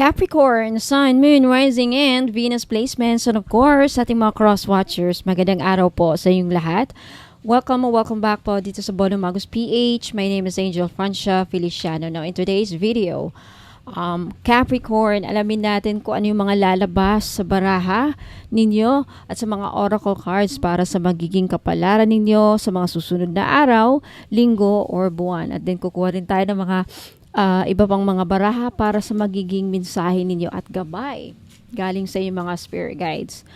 Capricorn, Sun, Moon, Rising, and Venus placements. And of course, sa ating mga cross-watchers, magandang araw po sa inyong lahat. Welcome back po dito sa Bono Magus PH. My name is Angel Francia Feliciano. Now, in today's video, Capricorn, alamin natin kung ano yung mga lalabas sa baraha ninyo at sa mga oracle cards para sa magiging kapalaran ninyo sa mga susunod na araw, linggo, or buwan. At din kukuha rin tayo ng mga iba pang mga baraha para sa magiging mensahe ninyo at gabay galing sa inyong mga spirit guides.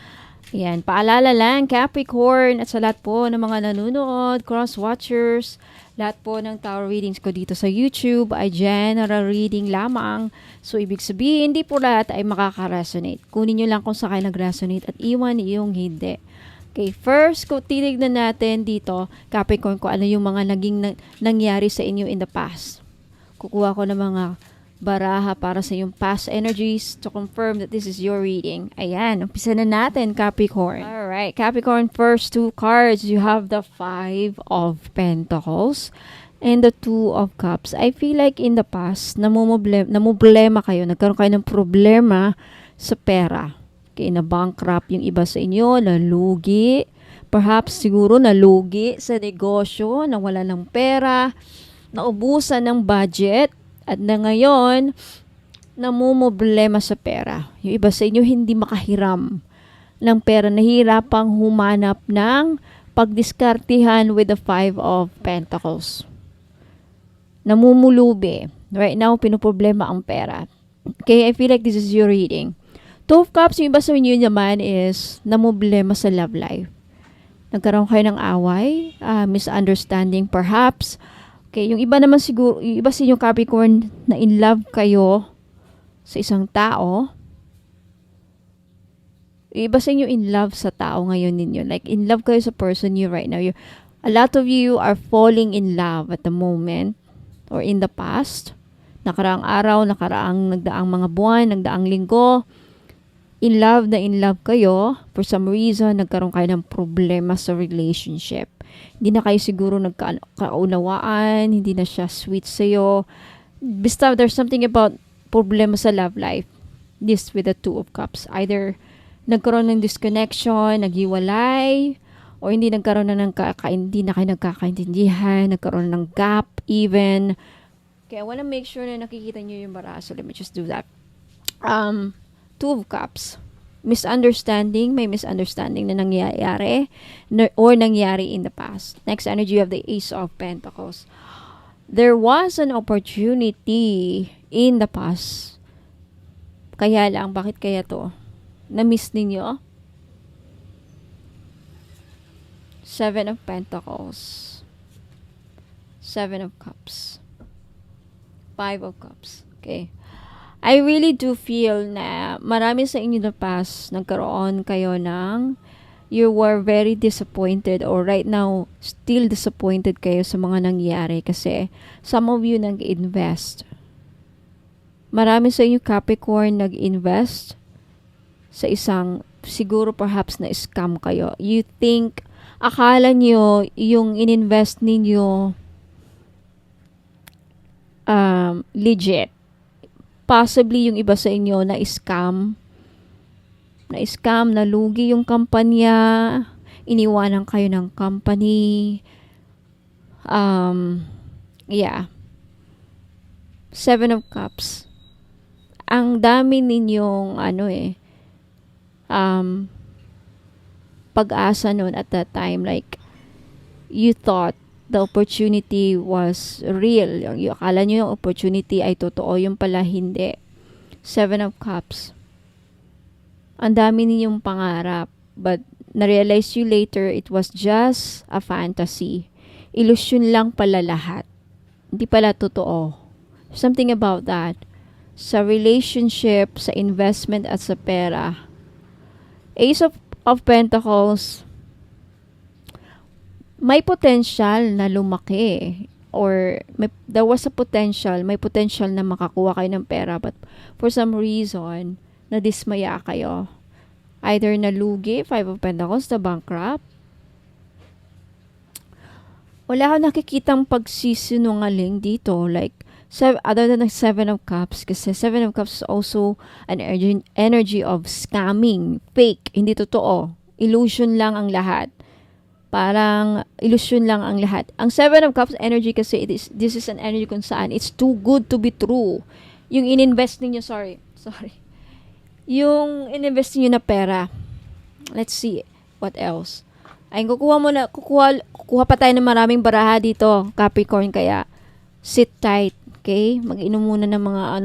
Ayan, paalala lang, Capricorn, at sa lahat po ng mga nanonood, cross-watchers, lahat po ng tarot readings ko dito sa YouTube ay general reading lamang. So, ibig sabihin, hindi po lahat ay makaka-resonate. Kunin nyo lang kung saan kayo nag-resonate at iwan yung hindi. Okay, first, kung tinignan natin dito, Capricorn, kung ano yung mga nangyari sa inyo in the past. Kukuha ko ng mga baraha para sa yung past energies to confirm that this is your reading. Ayan, umpisa na natin, Capricorn. Alright, Capricorn, first two cards, you have the Five of Pentacles and the Two of Cups. I feel like in the past, namumblema kayo, nagkaroon kayo ng problema sa pera. Okay, na-bankrupt yung iba sa inyo, nalugi, perhaps siguro nalugi sa negosyo, nawala ng pera, naubusan ng budget, at na ngayon, namumblema sa pera. Yung iba sa inyo hindi makahiram ng pera, nahihirapang humanap ng pagdiskartihan with the Five of Pentacles. Namumulubi. Right now, pinoproblema ang pera. Okay, I feel like this is your reading. Two of Cups, yung iba sa inyo naman is namumblema sa love life. Nagkaroon kayo ng away, misunderstanding perhaps. Okay, yung iba naman siguro, yung iba sa inyong Capricorn na in love kayo sa isang tao. Yung iba sa inyo in love sa tao ngayon ninyo. Like, in love kayo sa person you right now. A lot of you are falling in love at the moment or in the past. Nakaraang araw, nagdaang mga buwan, nagdaang linggo. In love kayo. For some reason, nagkaroon kayo ng problema sa relationship. Hindi na kayo siguro nagkaunawaan, hindi na siya sweet sa'yo. Basta there's something about problema sa love life. This with the Two of Cups. Either nagkaroon ng disconnection, naghiwalay, or hindi nagkaroon na hindi na kayo nagkakaintindihan, nagkaroon ng gap even. Okay, I wanna make sure na nakikita nyo yung bara. So let me just do that. Two of Cups. May misunderstanding na nangyayari or nangyari in the past. Next energy of the Ace of Pentacles. There was an opportunity in the past. Kaya lang, bakit kaya to? Na-miss ninyo? Seven of Pentacles. Seven of Cups. Five of Cups. Okay. I really do feel na marami sa inyo na past, nagkaroon kayo ng you were very disappointed or right now, still disappointed kayo sa mga nangyari kasi some of you nag-invest. Marami sa inyo Capricorn nag-invest sa isang, siguro perhaps na scam kayo. You think, akala nyo yung ininvest ninyo legit. Possibly yung iba sa inyo na scam, nalugi yung kampanya, iniwanan kayo ng company. Yeah. Seven of Cups. Ang dami ninyong pag-asa noon at that time, like you thought the opportunity was real. Yung akala nyo yung opportunity ay totoo, yung pala hindi. Seven of Cups. Ang dami ninyong pangarap, but na-realize you later it was just a fantasy. Illusion lang pala lahat. Hindi pala totoo. Something about that. Sa relationship, sa investment at sa pera. Ace of Pentacles, may potential na lumaki or there was a potential, may potential na makakuha kayo ng pera but for some reason, nadismaya kayo. Either nalugi, Five of Pentacles, na bankrupt. Wala akong nakikitang pagsisinungaling dito. Like, Other than the Seven of Cups, kasi Seven of Cups is also an energy of scamming, fake, hindi totoo. Illusion lang ang lahat. Parang illusion lang ang lahat. Ang Seven of Cups energy kasi, this is an energy kung saan it's too good to be true. Yung ininvest niyo, sorry. Yung ininvest niyo na pera. Let's see, what else? Ay, kukuha pa tayo ng maraming baraha dito, Capricorn, kaya sit tight, okay? Mag-inom muna ng mga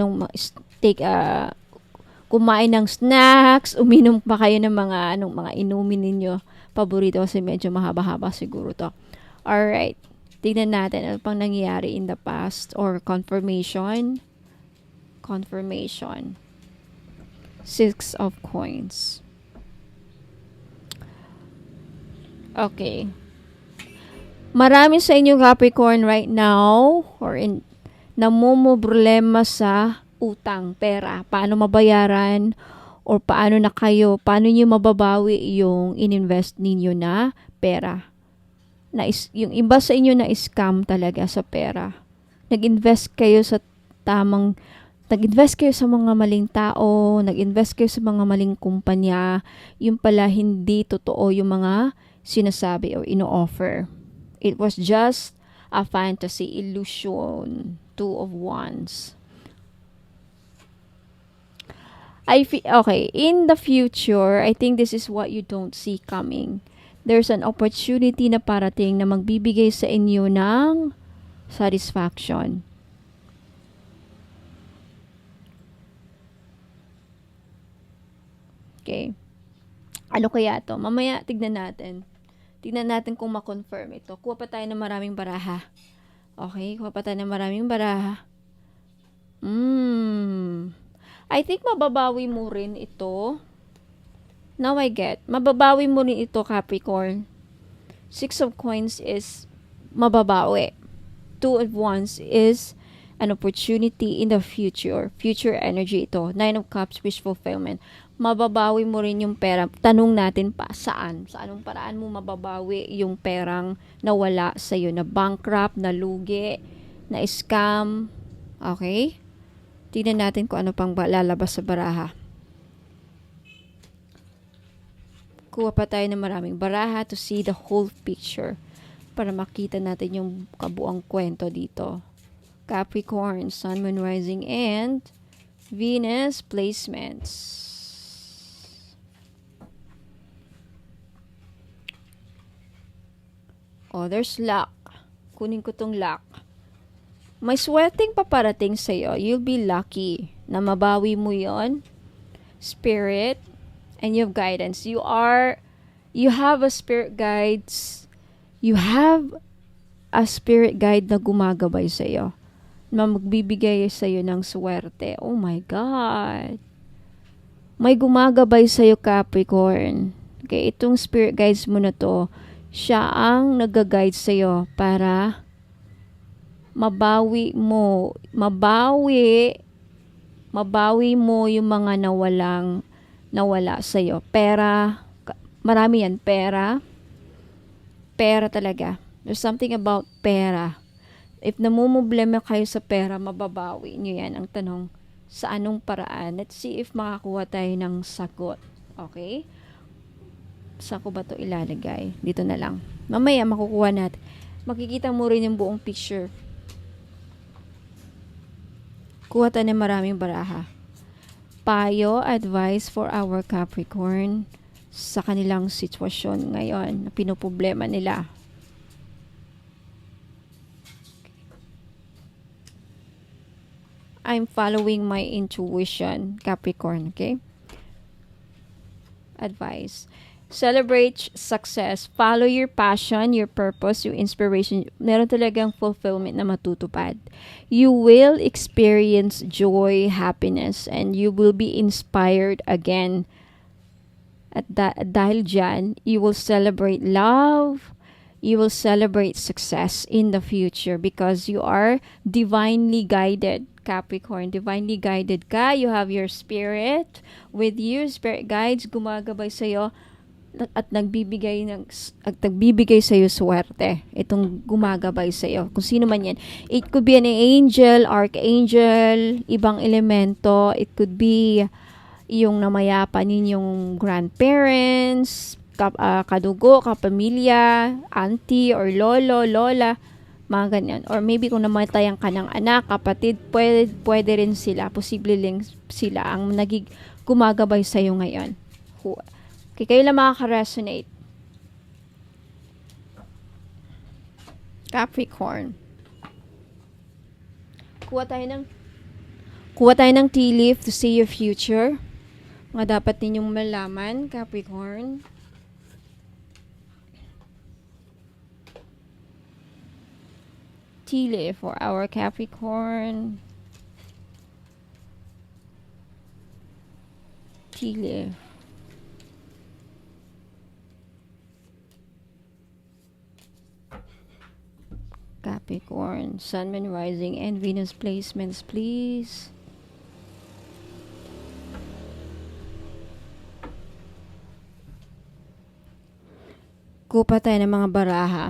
kumain ng snacks, uminom pa kayo ng mga inumin ninyo paborito kasi medyo mahaba-haba siguro to. Alright, tignan natin ano pang nangyayari in the past or confirmation. Six of Coins. Okay. Marami sa inyo Capricorn right now namumroblema sa utang, pera. Paano mabayaran or paano niyo mababawi yung ininvest ninyo na pera. Yung iba sa inyo na scam talaga sa pera. Nag-invest kayo sa mga maling tao, nag-invest kayo sa mga maling kumpanya. Yung pala hindi totoo yung mga sinasabi o ino-offer. It was just a fantasy, illusion, Two of Wands. Okay, in the future, I think this is what you don't see coming. There's an opportunity na parating na magbibigay sa inyo ng satisfaction. Okay. Ano kaya to? Mamaya tignan natin. Tignan natin kung ma-confirm ito. Kuha pa tayo ng maraming baraha. Okay, kuha pa tayo ng maraming baraha. I think mababawi mo rin ito. Now I get. Mababawi mo rin ito, Capricorn. Six of Coins is mababawi. Two of Wands is an opportunity in the future. Future energy ito. Nine of Cups, wish fulfillment. Mababawi mo rin yung pera. Tanong natin pa, saan? Sa anong paraan mo mababawi yung perang nawala sa'yo? Na bankrupt, na lugi, na scam. Okay? Tignan natin kung ano pang lalabas sa baraha. Kuha pa tayo ng maraming baraha to see the whole picture. Para makita natin yung kabuang kwento dito. Capricorn, Sun, Moon, Rising, and Venus placements. Oh, there's luck. Kunin ko tong luck. May swerteng paparating sa'yo. You'll be lucky na mabawi mo yon. Spirit, and you have guidance. You have a spirit guides. You have a spirit guide na gumagabay sa'yo. Na magbibigay sa'yo ng swerte. Oh my God. May gumagabay sa'yo, Capricorn. Okay, itong spirit guides mo na to, siya ang nag-guide sa'yo para mabawi mo yung mga nawala sa'yo. Pera, marami yan, pera talaga. There's something about pera. If namumblema kayo sa pera, mababawi nyo yan. Ang tanong, sa anong paraan? Let's see if makakuha tayo ng sagot. Okay? Saan ko ba ito ilalagay? Dito na lang. Mamaya makukuha natin. Makikita mo rin yung buong picture. Kuha tayo ng maraming baraha. Payo, advice for our Capricorn sa kanilang sitwasyon ngayon na pinoproblema nila. I'm following my intuition, Capricorn, okay? Advice. Celebrate success. Follow your passion, your purpose, your inspiration. Meron talagang fulfillment na matutupad. You will experience joy, happiness, and you will be inspired again. At dahil dyan, you will celebrate love, you will celebrate success in the future because you are divinely guided, Capricorn. Divinely guided ka. You have your spirit with you. Spirit guides, gumagabay sa'yo at nagbibigay sa iyo swerte. Itong gumagabay sa iyo. Kung sino man 'yan. It could be an angel, archangel, ibang elemento. It could be yung namayapa ninyong grandparents, kadugo, kapamilya, auntie or lolo, lola, mga ganyan. Or maybe kung namatayan ka ng anak, kapatid, pwede rin sila. Posible lang sila ang gumagabay sa iyo ngayon. Okay, kayo lang makaka-resonate. Capricorn. Kuha tayo ng tea leaf to see your future. Mga dapat ninyong malaman, Capricorn. Tea leaf for our Capricorn. Tea leaf. Capricorn, Sun, Moon, Rising, and Venus placements, please. Kupa tayo ng mga baraha.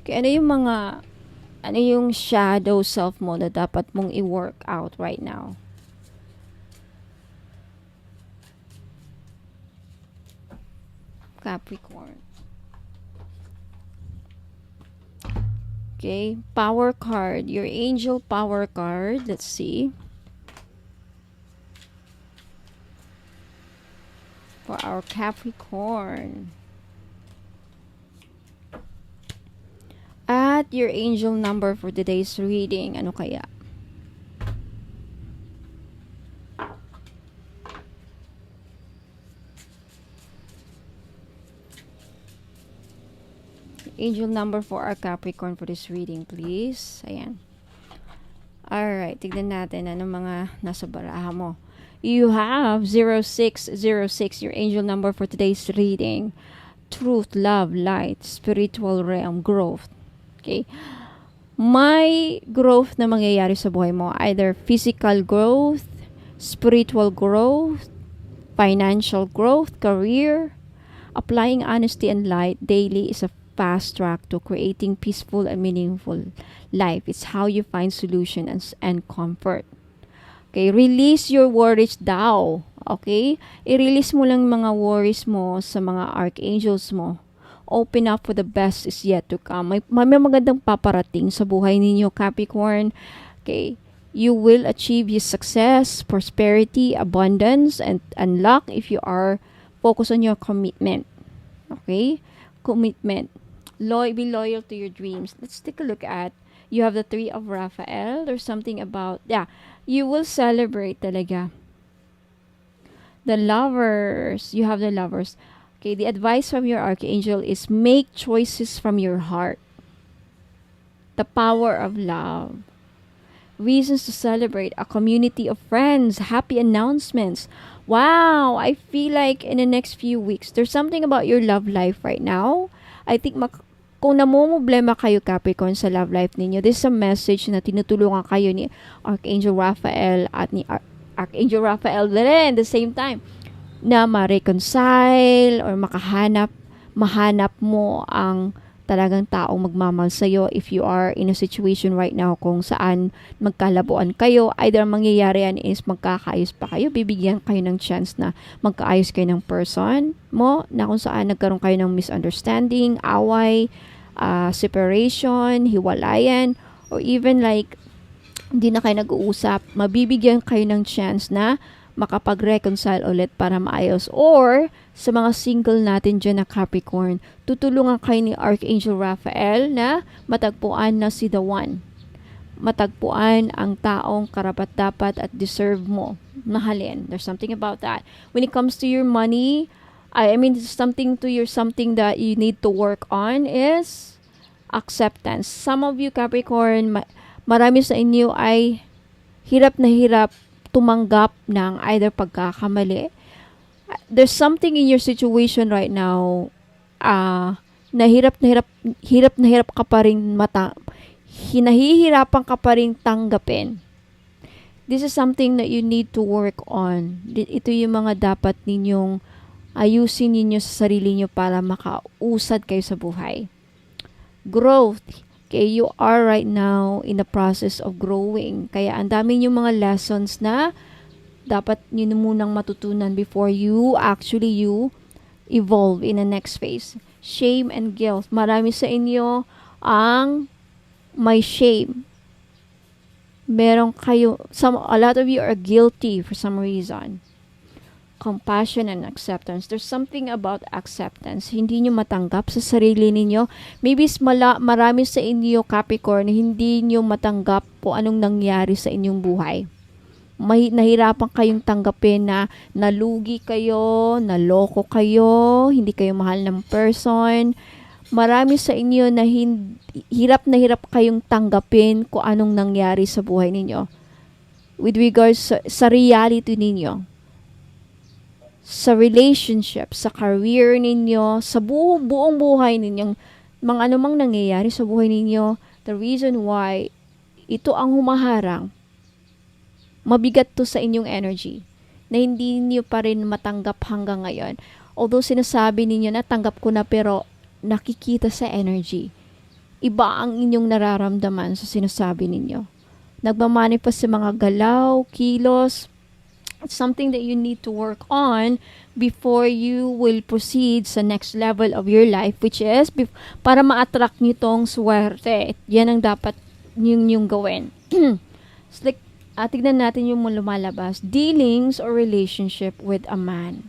Okay, ano yung shadow self mo na dapat mong i-work out right now? Capricorn. Okay, power card, your angel power card. Let's see. For our Capricorn. At your angel number for today's reading. Ano kaya? Angel number for our Capricorn for this reading, please. Ayan. Alright, tignan natin anong mga nasa baraha mo. You have 0606, your angel number for today's reading. Truth, love, light, spiritual realm, growth. Okay. May growth na mangyayari sa buhay mo. Either physical growth, spiritual growth, financial growth, career. Applying honesty and light daily is a fast track to creating peaceful and meaningful life. It's how you find solution and comfort. Okay, release your worries daw. Okay? I-release mo lang mga worries mo sa mga archangels mo. Open up for the best is yet to come. May magandang paparating sa buhay ninyo, Capricorn. Okay? You will achieve your success, prosperity, abundance, and luck if you are focused on your commitment. Okay? Commitment. Be loyal to your dreams. Let's take a look at, you have the 3 of Raphael. There's something about, you will celebrate talaga. The lovers. You have the lovers. Okay, the advice from your archangel is make choices from your heart. The power of love. Reasons to celebrate. A community of friends. Happy announcements. Wow, I feel like in the next few weeks, there's something about your love life right now. I think kung namumblema kayo, Capricorn, sa love life ninyo, this is a message na tinutulungan kayo ni Archangel Raphael at ni Archangel Raphael din at the same time na ma-reconcile or mahanap mo ang talagang taong magmamahal sa'yo if you are in a situation right now kung saan magkalabuan kayo. Either mangyayari yan is magkakaayos pa kayo, bibigyan kayo ng chance na magkaayos kayo ng person mo na kung saan nagkaroon kayo ng misunderstanding, away, separation, hiwalayan, or even like hindi na kayo nag-uusap, mabibigyan kayo ng chance na makapag-reconcile ulit para maayos. Or, sa mga single natin dyan na Capricorn, tutulungan kayo ni Archangel Raphael na matagpuan na si the one. Matagpuan ang taong karapat-dapat at deserve mo. Mahalin. There's something about that. When it comes to your money, something that you need to work on is acceptance. Some of you Capricorn, marami sa inyo ay hirap na hirap tumanggap ng either pagkakamali. There's something in your situation right now na hirap na hirap ka pa rin hinahihirapan ka pa rin tanggapin. This is something that you need to work on. Ito yung mga dapat ninyong Ayusin ninyo sa sarili nyo para makausad kayo sa buhay. Growth. Okay, you are right now in the process of growing. Kaya ang dami yung mga lessons na dapat nyo munang matutunan before you evolve in the next phase. Shame and guilt. Marami sa inyo ang may shame. A lot of you are guilty for some reason. Compassion and acceptance. There's something about acceptance. Hindi nyo matanggap sa sarili ninyo. Maybe marami sa inyo, Capricorn, hindi nyo matanggap po anong nangyari sa inyong buhay. Nahirapan kayong tanggapin na nalugi kayo, naloko kayo, hindi kayo mahal ng person. Marami sa inyo na hirap kayong tanggapin kung anong nangyari sa buhay ninyo. With regards sa reality ninyo. Sa relationship, sa career ninyo, sa buong buhay ninyong mga anumang nangyayari sa buhay ninyo, the reason why ito ang humaharang, mabigat to sa inyong energy, na hindi niyo pa rin matanggap hanggang ngayon. Although sinasabi ninyo na tanggap ko na, pero nakikita sa energy. Iba ang inyong nararamdaman sa sinasabi ninyo. Nagmamanifest sa mga galaw, kilos. It's something that you need to work on before you will proceed sa next level of your life, which is para ma-attract nyo tong swerte. Yan ang dapat yung gawin. It's like, tignan natin yung lumalabas. Dealings or relationship with a man.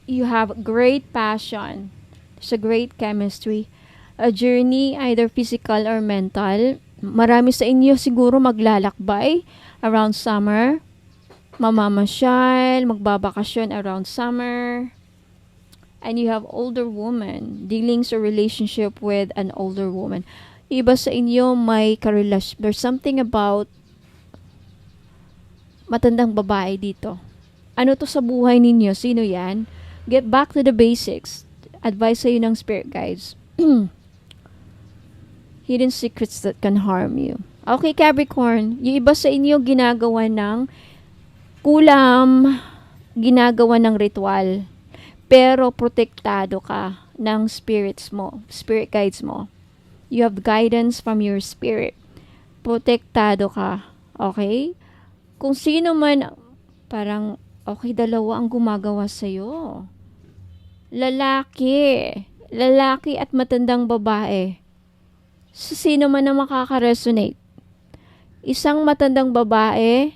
You have great passion. There's a great chemistry. A journey, either physical or mental. Marami sa inyo siguro maglalakbay around summer. Mamamasyal, magbabakasyon around summer. And you have older woman. Dealings or relationship with an older woman. Iba sa inyo may karelasyon. There's something about matandang babae dito. Ano to sa buhay ninyo? Sino yan? Get back to the basics. Advice sa'yo ng spirit guides. Hidden secrets that can harm you. Okay, Capricorn, yung iba sa inyo ginagawa ng kulam, ginagawa ng ritual, pero protektado ka ng spirits mo, spirit guides mo. You have guidance from your spirit. Protektado ka. Okay? Kung sino man, parang, okay, dalawa ang gumagawa sa'yo. Lalaki at matandang babae. So, sino man na makaka-resonate? Isang matandang babae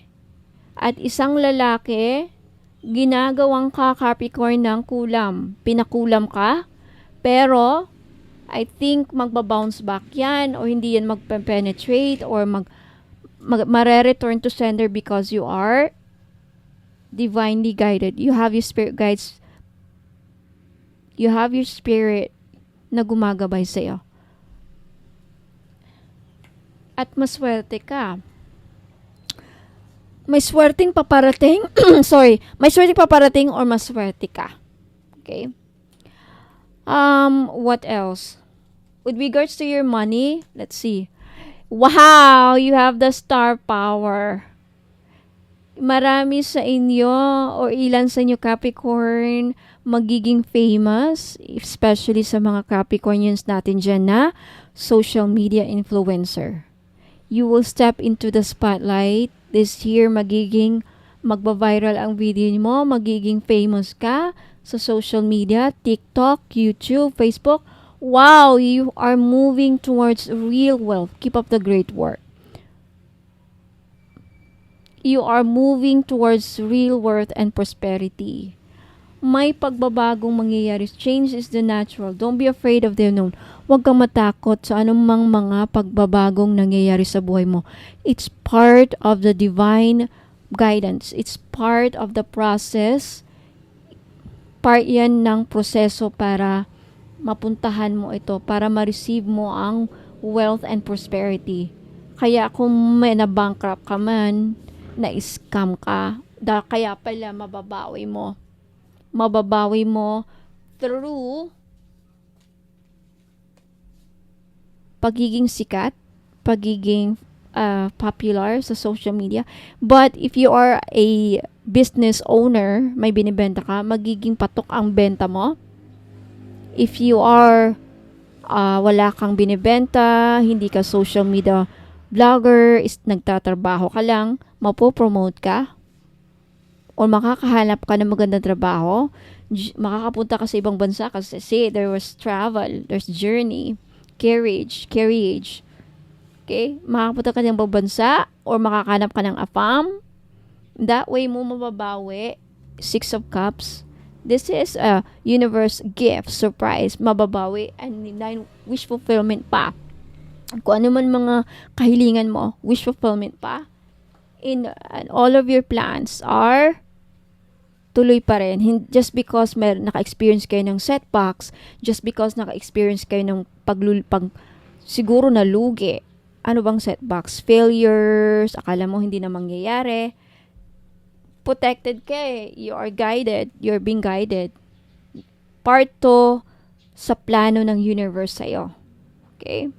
at isang lalaki, ginagawang ka, Capricorn, ng kulam. Pinakulam ka, pero I think magbabounce back yan, o hindi yan magpe-penetrate, or mare-return to sender because you are divinely guided. You have your spirit guides. You have your spirit na gumagabay sa'yo. At maswerte ka. May swerteng paparating. May swerteng paparating or maswerte ka. Okay? What else? With regards to your money, let's see. Wow! You have the star power. Marami sa inyo or ilan sa inyo, Capricorn, magiging famous, especially sa mga Capricornians natin dyan na social media influencer. You will step into the spotlight. This year, magba-viral ang video mo, magiging famous ka sa social media, TikTok, YouTube, Facebook. Wow, you are moving towards real wealth. Keep up the great work. You are moving towards real wealth and prosperity. May pagbabagong mangyayari. Change is the natural. Don't be afraid of the unknown. Huwag kang matakot sa anumang mga pagbabagong nangyayari sa buhay mo. It's part of the divine guidance. It's part of the process. Part yan ng proseso para mapuntahan mo ito, para ma-receive mo ang wealth and prosperity. Kaya kung may na-bankrupt ka man, na-scam ka, kaya pala mababawi mo. Mababawi mo through pagiging sikat, pagiging popular sa social media. But if you are a business owner, may binibenta ka, magiging patok ang benta mo. If you are wala kang binibenta, hindi ka social media vlogger, nagtatrabaho ka lang, mapopromote ka, o makakahanap ka ng magandang trabaho, makakapunta ka sa ibang bansa kasi there was travel, there's journey, carriage. Okay? Makakapunta ka ng ibang bansa or makakahanap ka ng afam. That way mo mababawi. Six of Cups. This is a universe gift, surprise, mababawi, and nine, wish fulfillment pa. Kung ano man mga kahilingan mo, wish fulfillment pa. And all of your plans are tuloy pa rin. Just because naka-experience kayo ng setbacks, just because naka-experience kayo ng siguro na lugi. Ano bang setbacks? Failures, akala mo hindi na mangyayari. Protected ka eh. You are guided. You're being guided. Part to sa plano ng universe sa'yo. Okay?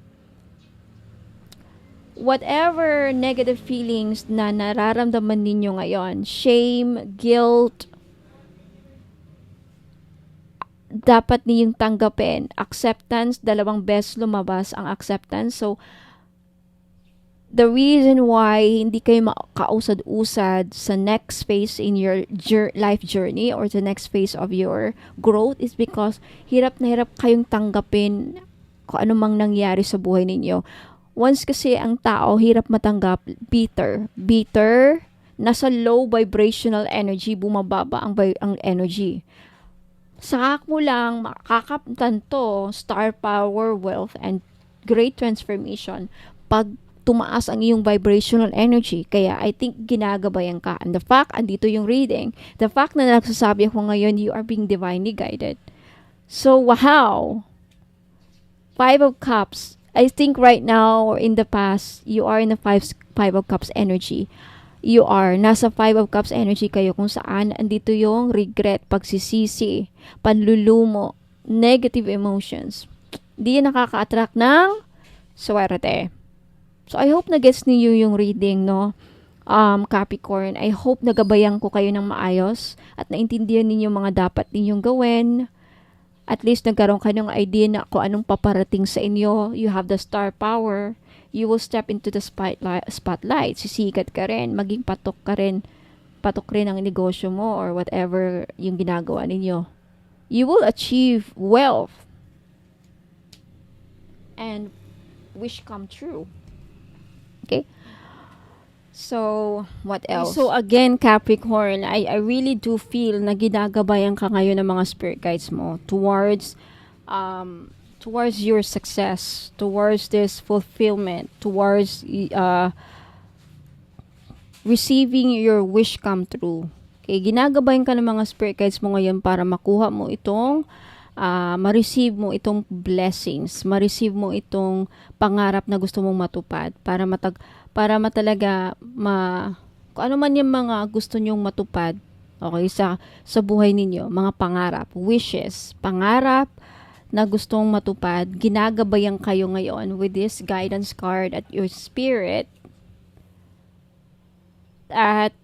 Whatever negative feelings na nararamdaman ninyo ngayon, shame, guilt, dapat niyong tanggapin. Acceptance, dalawang beses lumabas ang acceptance. So, the reason why hindi kayo makausad-usad sa next phase in your life journey or the next phase of your growth is because hirap na hirap kayong tanggapin kung ano mang nangyari sa buhay ninyo. Once kasi ang tao hirap matanggap, bitter, nasa low vibrational energy, bumababa ang energy. Saka mo lang makakaptan to, star power, wealth, and great transformation pag tumaas ang iyong vibrational energy. Kaya I think ginagabayan ka. And the fact, andito yung reading, the fact na nagsasabi ako ngayon, you are being divinely guided. So, wow! Five of Cups. I think right now or in the past, you are in the Five of Cups energy. You are. Nasa Five of Cups energy kayo kung saan andito yung regret, pagsisisi, panlulumo, negative emotions. Di yan nakaka-attract ng swerte. So, I hope na-gets niyo yung reading, no? Capricorn. I hope nagabayan ko kayo ng maayos at naintindihan ninyo mga dapat ninyong gawin. At least nagkaroon kayo ng idea na kung anong paparating sa inyo. You have the star power. You will step into the spotlight. Sisikat ka rin. Maging patok ka rin. Patok rin ang negosyo mo or whatever yung ginagawa ninyo. You will achieve wealth and wish come true. Okay? So, what else? So, again, Capricorn, I really do feel na ginagabayan ka ngayon ng mga spirit guides mo towards your success, towards this fulfillment, towards receiving your wish come true. Okay? Ginagabayan ka ng mga spirit guides mo ngayon para makuha mo itong ma-receive mo itong blessings, ma-receive mo itong pangarap na gusto mong matupad para matalaga kung ano man yung mga gusto nyong matupad, okay, sa buhay ninyo, mga pangarap, wishes, pangarap na gustong matupad, ginagabayan kayo ngayon with this guidance card at your spirit at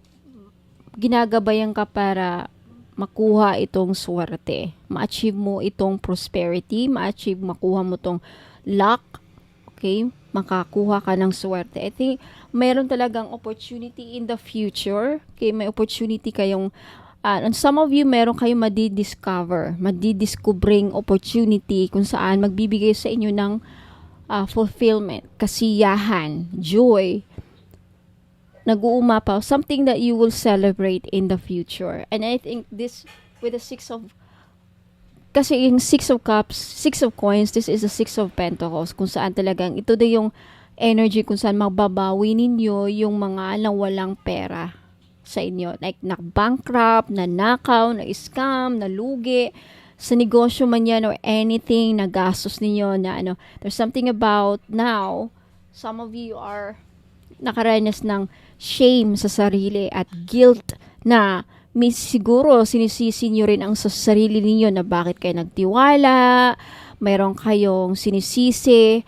ginagabayan ka para makuha itong swerte, ma-achieve mo itong prosperity, makuha mo itong luck, okay, makakuha ka ng swerte. I think mayroon talagang opportunity in the future, okay, may opportunity kayong, and some of you, meron kayong madidiscovering opportunity kung saan magbibigay sa inyo ng fulfillment, kasiyahan, joy, nag-uumapaw, something that you will celebrate in the future. And I think this, with the kasi yung Six of Cups, Six of Coins, this is the Six of Pentacles, kung saan talagang, ito din yung energy kung saan mababawi ninyo yung mga nawalang pera sa inyo. Like, na-bankrupt, na-nakaw, na-scam, na-lugi, sa negosyo man yan or anything, na gastos ninyo, na there's something about now, some of you are nakaranas ng shame sa sarili at guilt na siguro sinisisi nyo rin ang sa sarili ninyo na bakit kayo nagtiwala, mayroon kayong sinisisi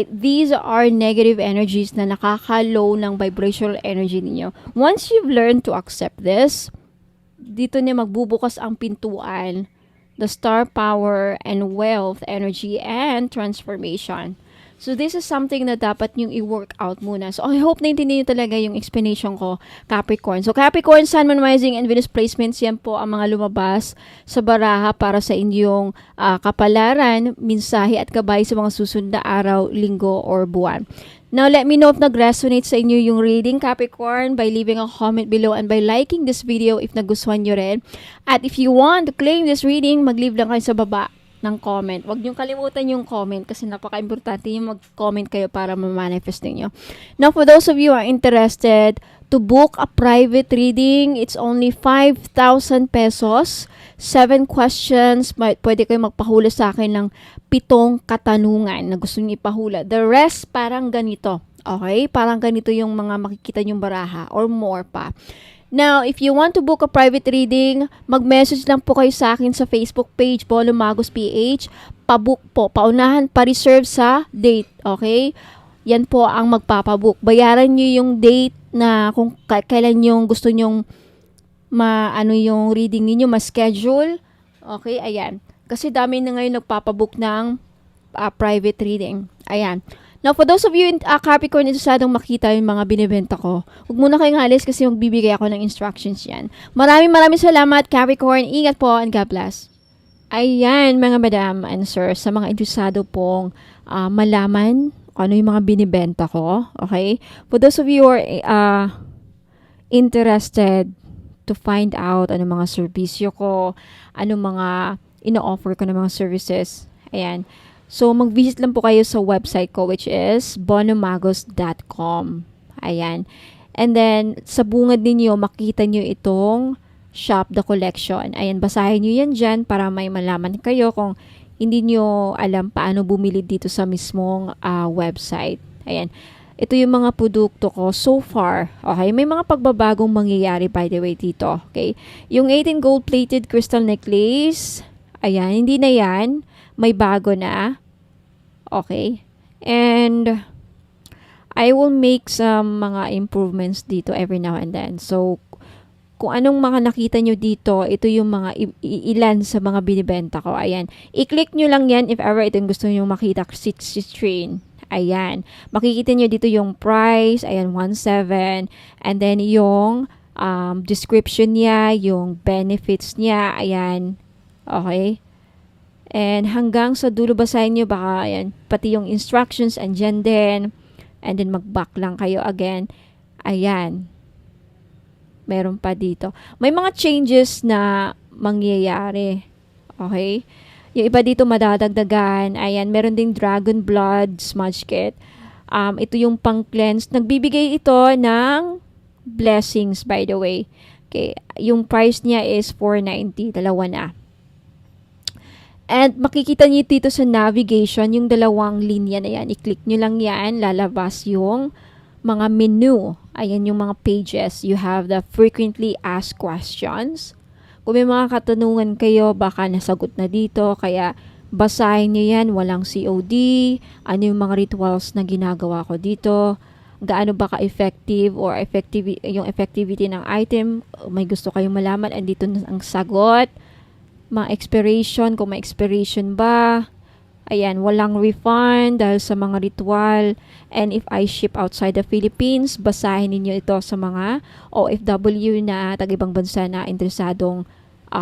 These are negative energies na nakaka-low ng vibrational energy ninyo. Once you've learned to accept this, dito na magbubukas ang pintuan, the star power and wealth energy and transformation. So this is something na dapat nyong i-work out muna. So I hope naintindihan nyo talaga yung explanation ko, Capricorn. So Capricorn, Sun, Moon, Rising, and Venus placements, yan po ang mga lumabas sa baraha para sa inyong kapalaran, mensahe at gabay sa mga susunod na araw, linggo, or buwan. Now, let me know if nag-resonate sa inyo yung reading, Capricorn, by leaving a comment below and by liking this video if nagustuhan nyo rin. At if you want to claim this reading, mag-leave lang kayo sa baba ng comment. Huwag niyong kalimutan yung comment kasi napaka-importante yung mag-comment kayo para ma-manifest ninyo. Now, for those of you who are interested to book a private reading, it's only 5,000 pesos. 7 questions. Pwede kayo magpahula sa akin ng 7 katanungan na gusto niyo ipahula. The rest, parang ganito. Okay? Parang ganito yung mga makikita nyong baraha or more pa. Now, if you want to book a private reading, mag-message lang po kayo sa akin sa Facebook page, Bolo Magos PH. Pa-book po. Paunahan, pa-reserve sa date. Okay? Yan po ang magpapabook. Bayaran nyo yung date na kung kailan yung gusto nyong yung reading ninyo, ma-schedule. Okay? Ayan. Kasi dami na ngayon nagpapabook ng private reading. Ayan. Now, for those of you in Capricorn, interesadong makita yung mga binibenta ko, huwag muna kayong halis kasi magbibigay ako ng instructions yan. Maraming salamat, Capricorn. Ingat po and God bless. Ayan, mga madam and sir, sa mga interesado pong malaman ano yung mga binibenta ko. Okay? For those of you who are interested to find out ano mga serbisyo ko, ano mga ino-offer ko ng mga services. Ayan. So, mag-visit lang po kayo sa website ko which is bonomagos.com. Ayan. And then, sa bungad ninyo, makita nyo itong Shop the Collection. Ayan, basahin nyo yan dyan para may malaman kayo kung hindi nyo alam paano bumili dito sa mismong website. Ayan. Ito yung mga produkto ko so far. Okay, may mga pagbabagong mangyayari by the way dito. Okay. Yung 18 gold-plated crystal necklace, ayan, hindi na yan. May bago na. Okay. And I will make some mga improvements dito every now and then. So, kung anong mga nakita nyo dito, ito yung mga ilan sa mga binibenta ko. Ayan. I-click nyo lang yan if ever itong gusto nyo makita. 60 train. Ayan. Makikita nyo dito yung price. Ayan, 1.7. And then yung description niya, yung benefits niya. Ayan. Okay. And hanggang sa dulo basahin nyo, baka ayan, pati yung instructions andyan din. And then mag-back lang kayo again. Ayan. Meron pa dito. May mga changes na mangyayari. Okay? Yung iba dito madadagdagan. Ayan, meron ding Dragon Blood Smudge Kit. Ito yung pang-cleanse. Nagbibigay ito ng blessings, by the way. Okay. Yung price niya is 490. Dalawa na. And makikita niyo dito sa navigation, yung dalawang linya na yan. I-click nyo lang yan. Lalabas yung mga menu. Ayan yung mga pages. You have the frequently asked questions. Kung may mga katanungan kayo, baka nasagot na dito. Kaya basahin nyo yan. Walang COD. Ano yung mga rituals na ginagawa ko dito. Gaano ba ka-effective or yung effectivity ng item. May gusto kayong malaman. Andito na ang sagot. Mga expiration, kung may expiration ba. Ayan, walang refund dahil sa mga ritual. And if I ship outside the Philippines, basahin ninyo ito sa mga OFW na tag-ibang bansa na interesadong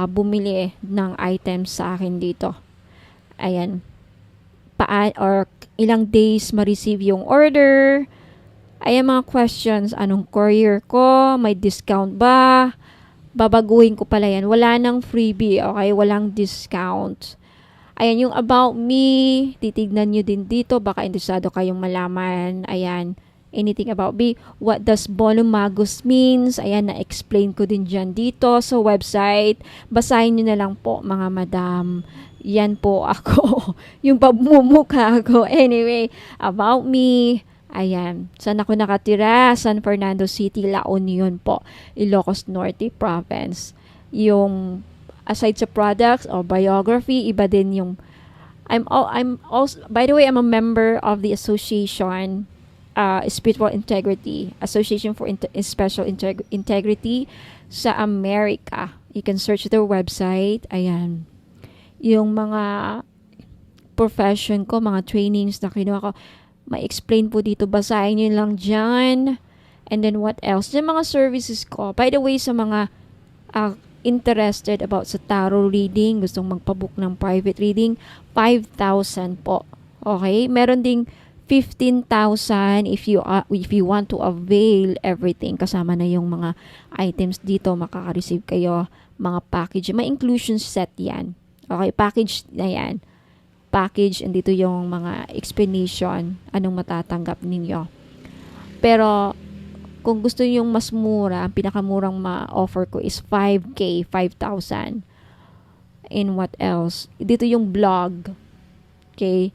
bumili ng items sa akin dito. Ayan. Or ilang days ma-receive yung order. Ayan mga questions. Anong courier ko? May discount ba? Babaguhin ko pala yan. Wala nang freebie, okay? Walang discount. Ayan, yung about me, titignan nyo din dito. Baka interesado kayong malaman. Ayan, anything about me. What does Bolo Magos means? Ayan, na-explain ko din dyan dito sa website. Basahin nyo na lang po, mga madam. Yan po ako. Yung pagmumukha ko. Anyway, about me. Ayan, saan ako nakatira? San Fernando City, La Union po, Ilocos Norte Province. Yung aside sa products or biography, iba din yung I'm also, by the way, I'm a member of the association, Spiritual Integrity Association for Special Integrity sa America. You can search their website. Ayan, yung mga profession ko, mga trainings na kinuha ko, ma-explain po dito, basahin nyo lang dyan. And then what else? Yung mga services ko, by the way, sa mga interested about sa tarot reading, gustong magpabook ng private reading, 5,000 po. Okay? Meron ding 15,000 if you want to avail everything. Kasama na yung mga items dito, makaka-receive kayo mga package. May inclusion set yan. Okay? Package na yan. Package, and dito yung mga explanation, anong matatanggap ninyo. Pero kung gusto niyo yung mas mura, ang pinakamurang ma-offer ko is 5K, 5,000. And what else? Dito yung blog. Okay?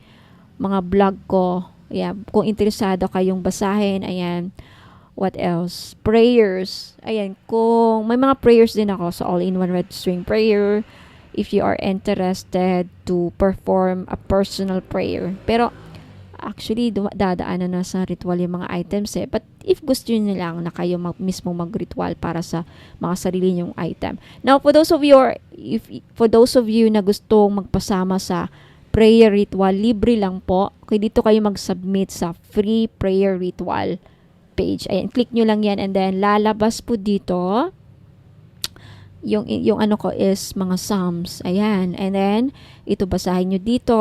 Mga blog ko. Ayan. Kung interesado kayong basahin, ayan. What else? Prayers. Ayan. Kung may mga prayers din ako sa All-in-One Red String Prayer. If you are interested to perform a personal prayer. Pero, actually, dadaanan na sa ritual yung mga items eh. But if gusto nyo lang na kayo mismo mag-ritual para sa mga sarili nyong item. Now, for those of you na gustong magpasama sa prayer ritual, libre lang po. Okay, dito kayo mag-submit sa free prayer ritual page. Ayan, click nyo lang yan, and then lalabas po dito yung ano ko is mga psalms. Ayan, and then ito basahin nyo dito.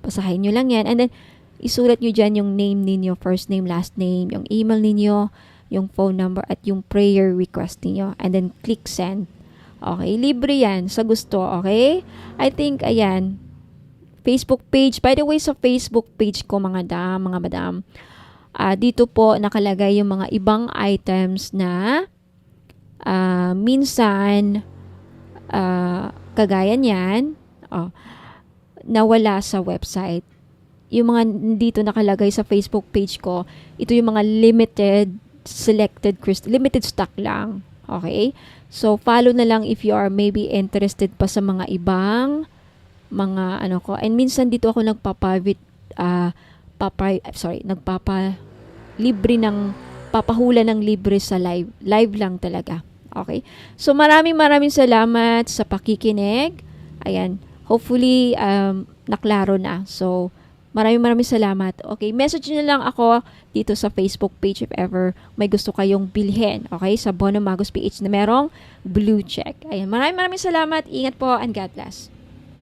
Basahin nyo lang yan, and then isulat nyo dyan yung name ninyo, first name, last name, yung email ninyo, yung phone number, at yung prayer request ninyo. And then, click send. Okay? Libre yan sa gusto. Okay? I think, ayan, Facebook page. By the way, sa Facebook page ko, mga madam, dito po nakalagay yung mga ibang items na minsan, kagaya niyan, nawala sa website. Yung mga dito nakalagay sa Facebook page ko, ito yung mga limited stock lang. Okay? So, follow na lang if you are maybe interested pa sa mga ibang mga ano ko. And minsan dito ako papahula ng libre sa live. Live lang talaga. Okay? So, maraming salamat sa pakikinig. Ayan. Hopefully, naklaro na. So, maraming salamat. Okay, message nyo lang ako dito sa Facebook page if ever may gusto kayong bilhin. Okay, sa Bono Magus PH na merong blue check. Ayan, maraming salamat. Ingat po and God bless.